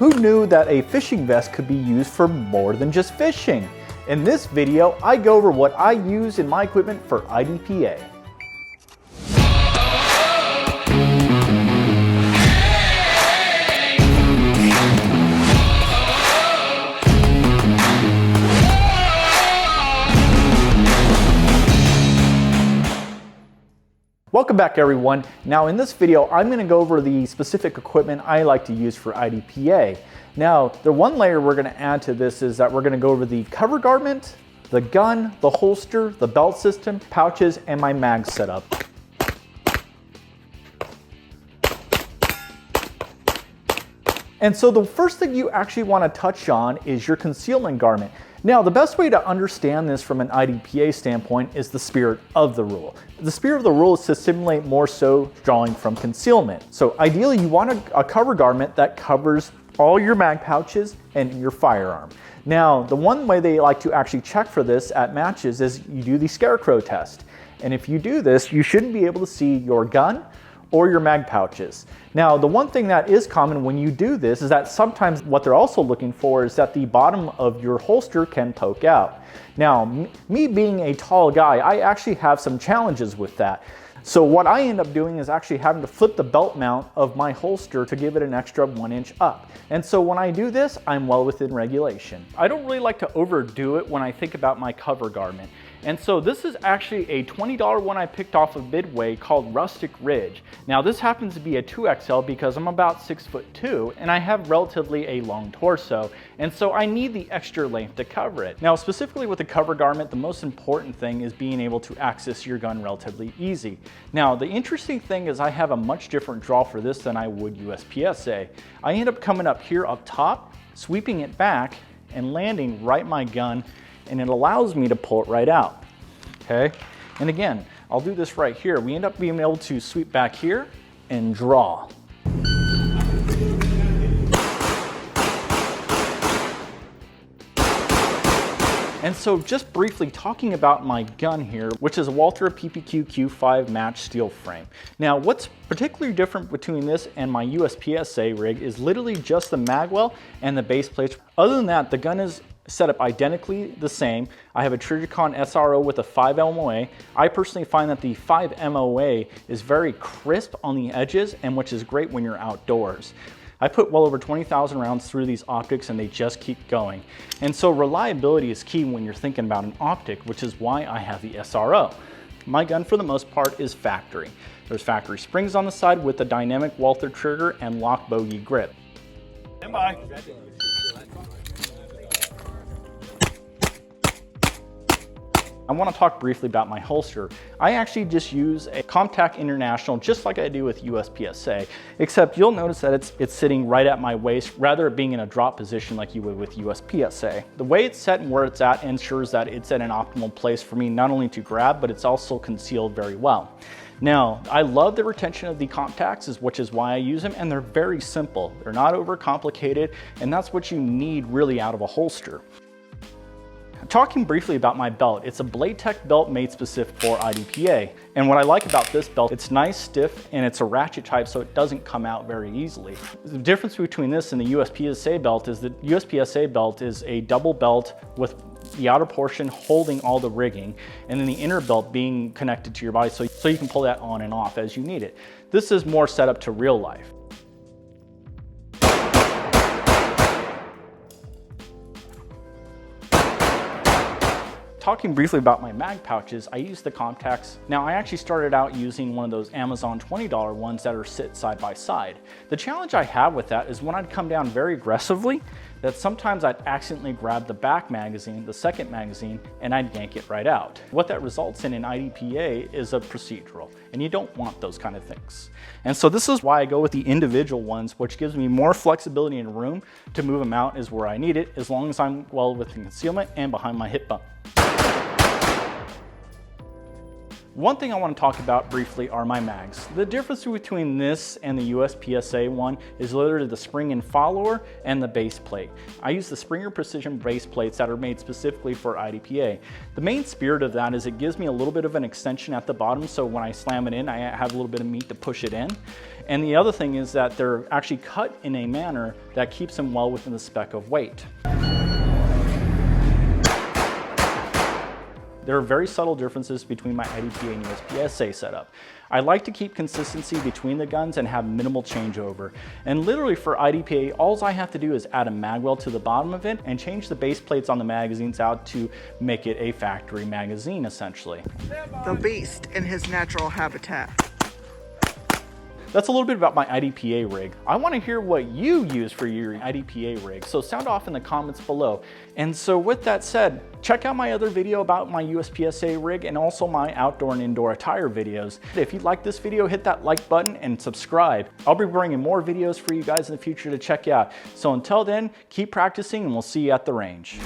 Who knew that a fishing vest could be used for more than just fishing? In this video, I go over what I use in my equipment for IDPA. Welcome back everyone. Now in this video, I'm going to go over the specific equipment I like to use for IDPA. Now, the one layer we're going to add to this is that we're going to go over the cover garment, the gun, the holster, the belt system, pouches, and my mag setup. And so the first thing you actually want to touch on is your concealment garment. Now, the best way to understand this from an IDPA standpoint is the spirit of the rule. The spirit of the rule is to simulate more so drawing from concealment. So ideally, you want a cover garment that covers all your mag pouches and your firearm. Now, the one way they like to actually check for this at matches is you do the scarecrow test. And if you do this, you shouldn't be able to see your gun or your mag pouches. Now, the one thing that is common when you do this is that sometimes what they're also looking for is that the bottom of your holster can poke out. Now, me being a tall guy, I actually have some challenges with that. So what I end up doing is actually having to flip the belt mount of my holster to give it an extra 1 inch up. And so when I do this, I'm well within regulation. I don't really like to overdo it when I think about my cover garment. And so this is actually a $20 one I picked off of Midway called Rustic Ridge. Now this happens to be a 2XL because I'm about 6'2" and I have relatively a long torso. And so I need the extra length to cover it. Now specifically with the cover garment, the most important thing is being able to access your gun relatively easy. Now the interesting thing is I have a much different draw for this than I would USPSA. I end up coming up here up top, sweeping it back and landing right my gun, and it allows me to pull it right out, okay? And again, I'll do this right here. We end up being able to sweep back here and draw. And so just briefly talking about my gun here, which is a Walther Q5SF match steel frame. Now, what's particularly different between this and my USPSA rig is literally just the magwell and the base plates. Other than that, the gun is set up identically the same. I have a Trijicon SRO with a 5 MOA. I personally find that the 5 MOA is very crisp on the edges, and which is great when you're outdoors. I put well over 20,000 rounds through these optics and they just keep going. And so reliability is key when you're thinking about an optic, which is why I have the SRO. My gun for the most part is factory. There's factory springs on the side with a dynamic Walther trigger and lock bogey grip. Stand by. I want to talk briefly about my holster. I actually just use a Comptac International just like I do with USPSA, except you'll notice that it's sitting right at my waist rather than being in a drop position like you would with USPSA. The way it's set and where it's at ensures that it's at an optimal place for me not only to grab, but it's also concealed very well. Now, I love the retention of the Comptacs, which is why I use them, and they're very simple. They're not overcomplicated, and that's what you need really out of a holster. Talking briefly about my belt, it's a Blade Tech belt made specific for IDPA. And what I like about this belt, it's nice, stiff, and it's a ratchet type so it doesn't come out very easily. The difference between this and the USPSA belt is that USPSA belt is a double belt with the outer portion holding all the rigging and then the inner belt being connected to your body so you can pull that on and off as you need it. This is more set up to real life. Talking briefly about my mag pouches, I use the Comptacs. Now I actually started out using one of those Amazon $20 ones that are sit side by side. The challenge I have with that is when I'd come down very aggressively, that sometimes I'd accidentally grab the back magazine, the second magazine, and I'd yank it right out. What that results in IDPA is a procedural, and you don't want those kind of things. And so this is why I go with the individual ones, which gives me more flexibility in room to move them out is where I need it, as long as I'm well within concealment and behind my hip bump. One thing I want to talk about briefly are my mags. The difference between this and the USPSA one is literally the spring and follower and the base plate. I use the Springer Precision base plates that are made specifically for IDPA. The main spirit of that is it gives me a little bit of an extension at the bottom, so when I slam it in, I have a little bit of meat to push it in. And the other thing is that they're actually cut in a manner that keeps them well within the spec of weight. There are very subtle differences between my IDPA and USPSA setup. I like to keep consistency between the guns and have minimal changeover. And literally for IDPA, all I have to do is add a mag well to the bottom of it and change the base plates on the magazines out to make it a factory magazine, essentially. The beast in his natural habitat. That's a little bit about my IDPA rig. I want to hear what you use for your IDPA rig, so sound off in the comments below. And so with that said, check out my other video about my USPSA rig and also my outdoor and indoor attire videos. If you like this video, hit that like button and subscribe. I'll be bringing more videos for you guys in the future to check out. So until then, keep practicing and we'll see you at the range.